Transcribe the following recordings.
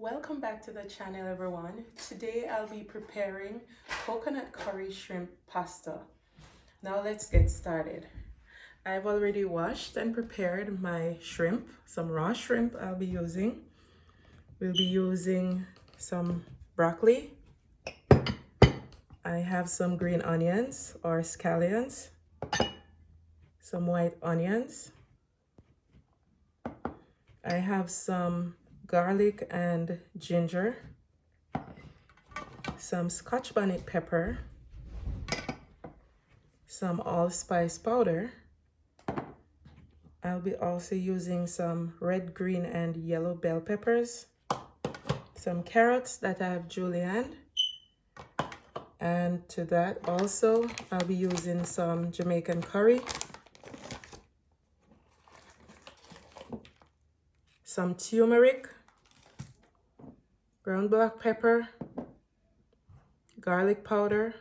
Welcome back to the channel, everyone. Today I'll be preparing coconut curry shrimp pasta. Now let's get started. I've already washed and prepared my shrimp, some raw shrimp I'll be using. We'll be using some broccoli. I have some green onions or scallions, some white onions. I have some garlic and ginger, some Scotch bonnet pepper, some allspice powder. I'll be also using some red, green, and yellow bell peppers, some carrots that I have julienne, and to that also I'll be using some Jamaican curry, some turmeric, ground black pepper, garlic powder,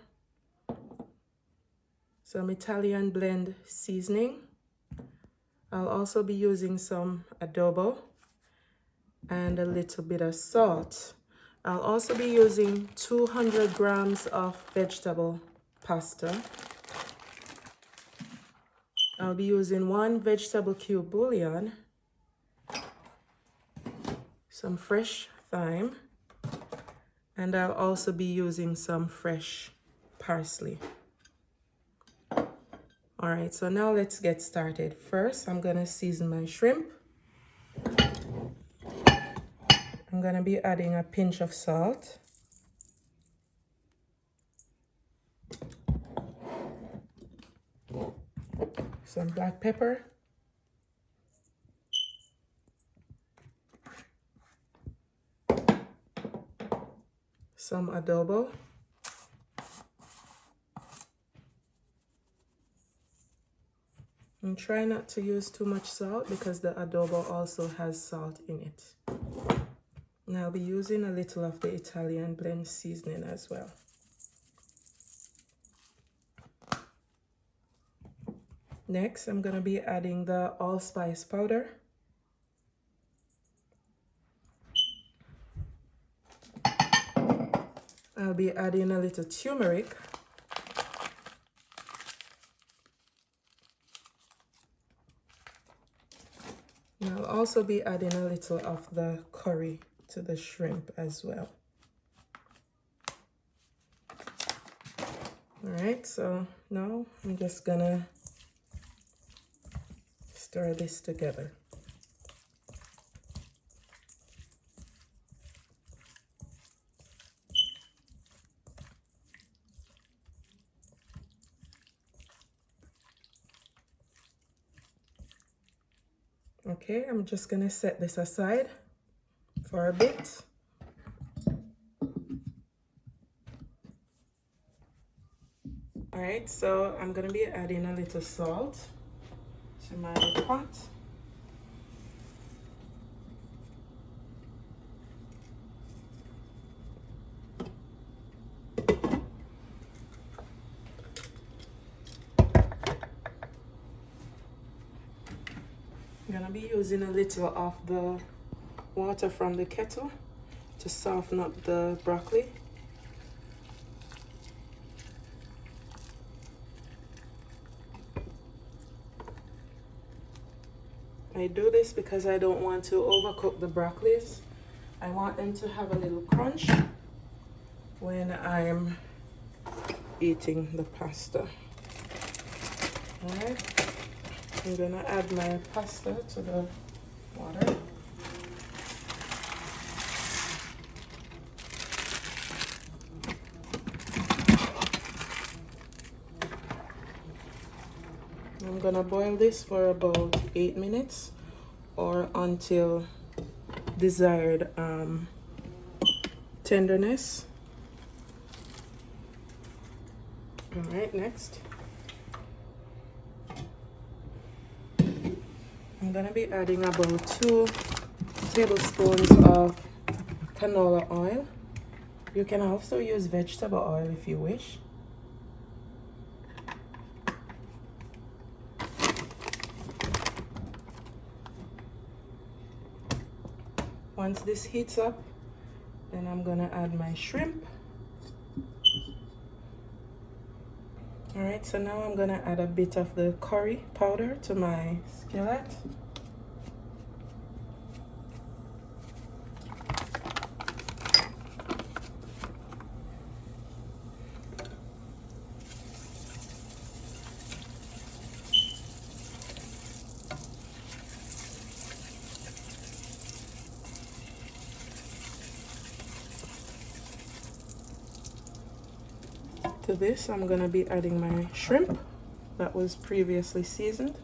some Italian blend seasoning. I'll also be using some adobo and a little bit of salt. I'll also be using 200 grams of vegetable pasta. I'll be using 1 vegetable cube bouillon, some fresh thyme, and I'll also be using some fresh parsley. All right, so now let's get started. First, I'm gonna season my shrimp. I'm gonna be adding a pinch of salt, some black pepper, some adobo, and try not to use too much salt because the adobo also has salt in it. And I'll be using a little of the Italian blend seasoning as well. Next, I'm gonna be adding the allspice powder. I'll be adding a little turmeric. And I'll also be adding a little of the curry to the shrimp as well. All right, so now I'm just gonna stir this together. Okay, I'm just gonna set this aside for a bit. All right, so I'm gonna be adding a little salt to my pot. I'm gonna be using a little of the water from the kettle to soften up the broccoli. I do this because I don't want to overcook the broccolis. I want them to have a little crunch when I'm eating the pasta. All right, I'm gonna add my pasta to the water. I'm gonna boil this for about 8 minutes or until desired tenderness. All right, next I'm gonna be adding about 2 tablespoons of canola oil. You can also use vegetable oil if you wish. Once this heats up, Then I'm gonna add my shrimp. All right, so now I'm gonna add a bit of the curry powder to my skillet. To this, I'm gonna be adding my shrimp that was previously seasoned.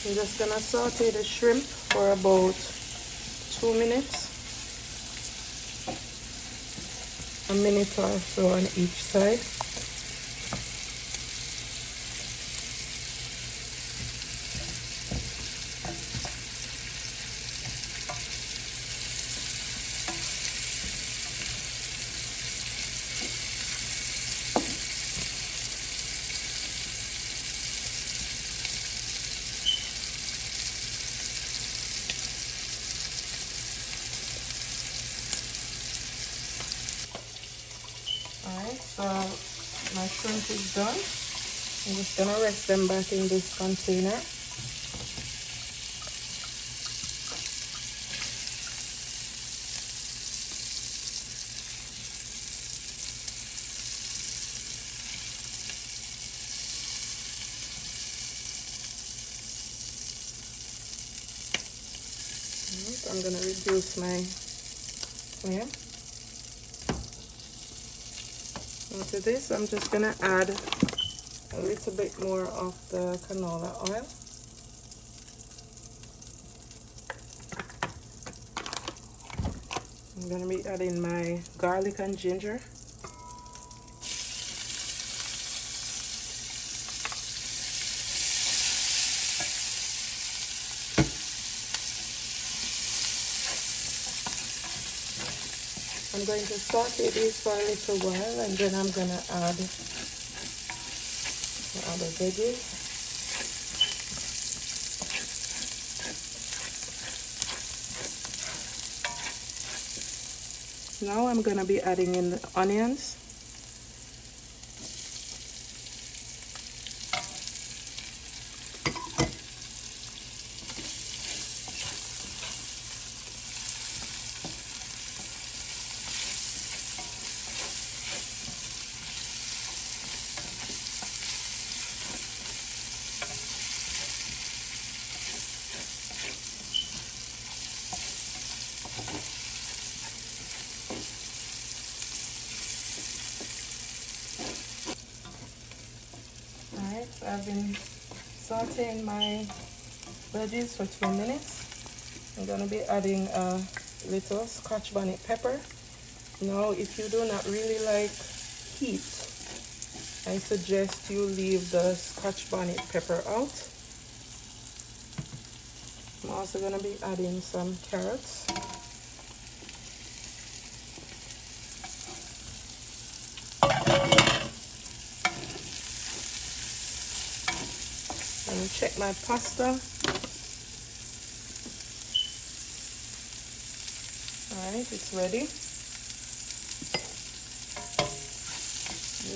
I'm just gonna saute the shrimp for about 2 minutes, a minute or so on each side. Alright, so my shrimp is done. I'm just gonna rest them back in this container. Alright, I'm gonna reduce my flame. Now to this, I'm just gonna add a little bit more of the canola oil. I'm gonna be adding my garlic and ginger. I'm going to saute these for a little while, and then I'm gonna add the other veggies. Now I'm gonna be adding in the onions. Alright, so I've been sauteing my veggies for 2 minutes. I'm gonna be adding a little Scotch bonnet pepper. Now, if you do not really like heat, I suggest you leave the Scotch bonnet pepper out. I'm also gonna be adding some carrots. Let me check my pasta. Alright, it's ready.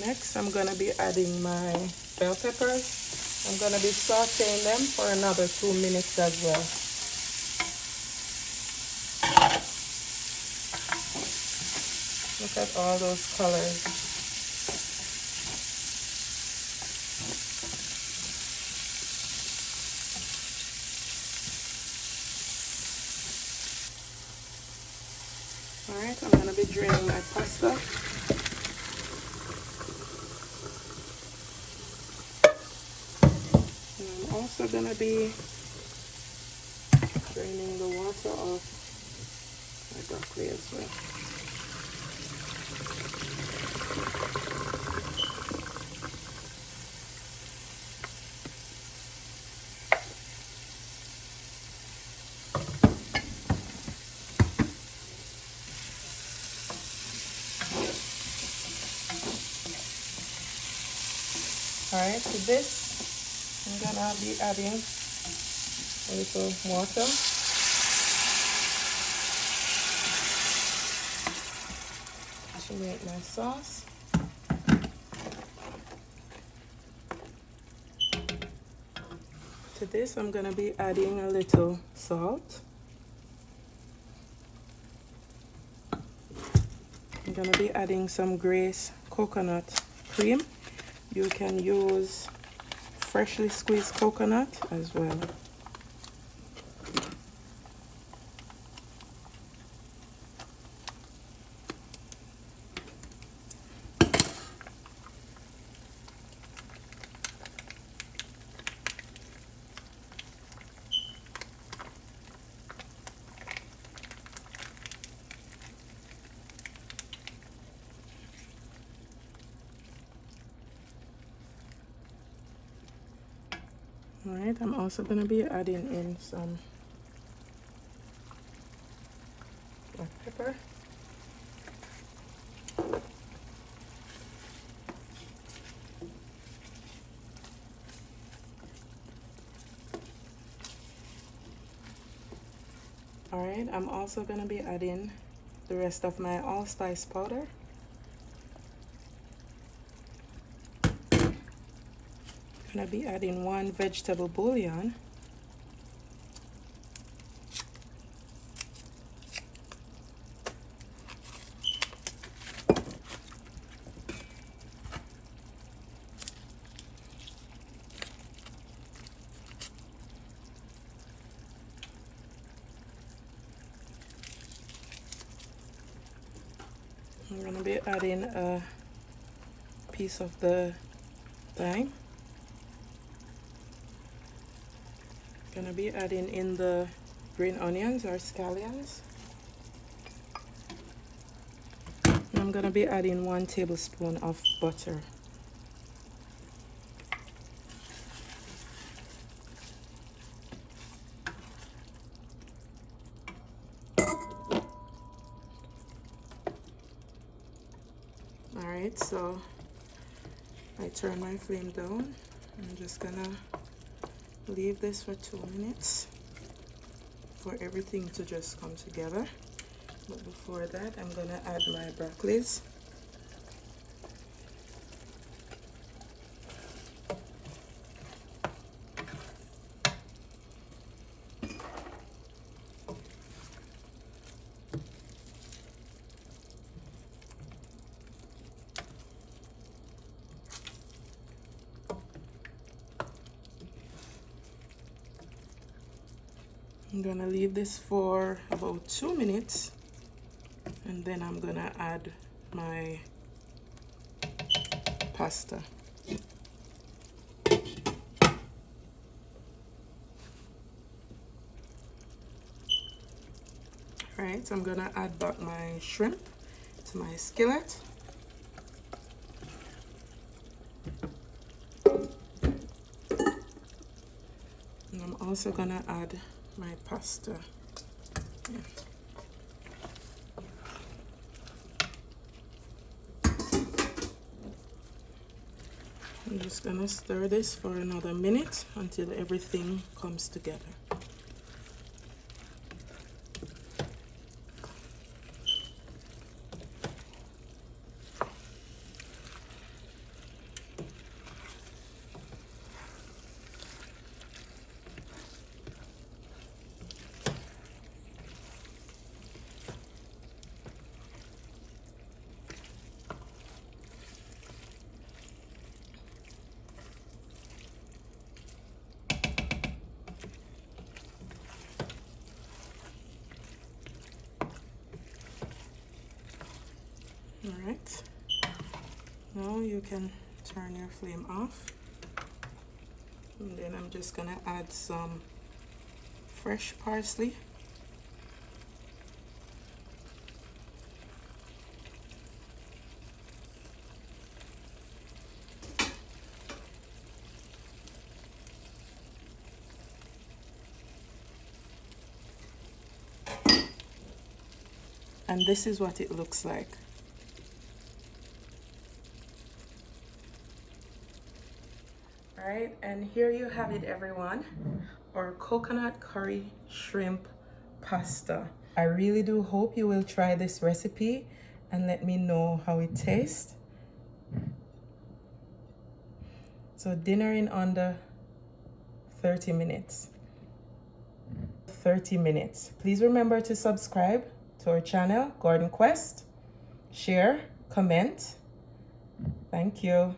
Next, I'm gonna be adding my bell peppers. I'm gonna be sauteing them for another 2 minutes as well. Look at all those colors. Alright, I'm gonna be draining my pasta. And I'm also gonna be draining the water off my broccoli as well. Alright, to this I'm gonna be adding a little water. To make my sauce. To this I'm gonna be adding a little salt. I'm gonna be adding some Grace coconut cream. You can use freshly squeezed coconut as well. Alright, I'm also going to be adding in some black pepper. Alright, I'm also going to be adding the rest of my allspice powder. I'm going to be adding 1 vegetable bouillon. I'm going to be adding a piece of the thyme. Going to be adding in the green onions or scallions. And I'm going to be adding 1 tablespoon of butter. Alright, so I turn my flame down. I'm just gonna leave this for 2 minutes for everything to just come together. But before that, I'm gonna add my broccolis. I'm gonna leave this for about 2 minutes, and then I'm gonna add my pasta. Alright, so I'm gonna add back my shrimp to my skillet. And I'm also gonna add my pasta. Yeah. I'm just gonna stir this for another minute until everything comes together. Alright, now you can turn your flame off, and then I'm just gonna add some fresh parsley. And this is what it looks like. All right, and here you have it, everyone. Our coconut curry shrimp pasta. I really do hope you will try this recipe and let me know how it tastes. So dinner in under 30 minutes. 30 minutes. Please remember to subscribe to our channel, Garden Quest. Share, comment. Thank you.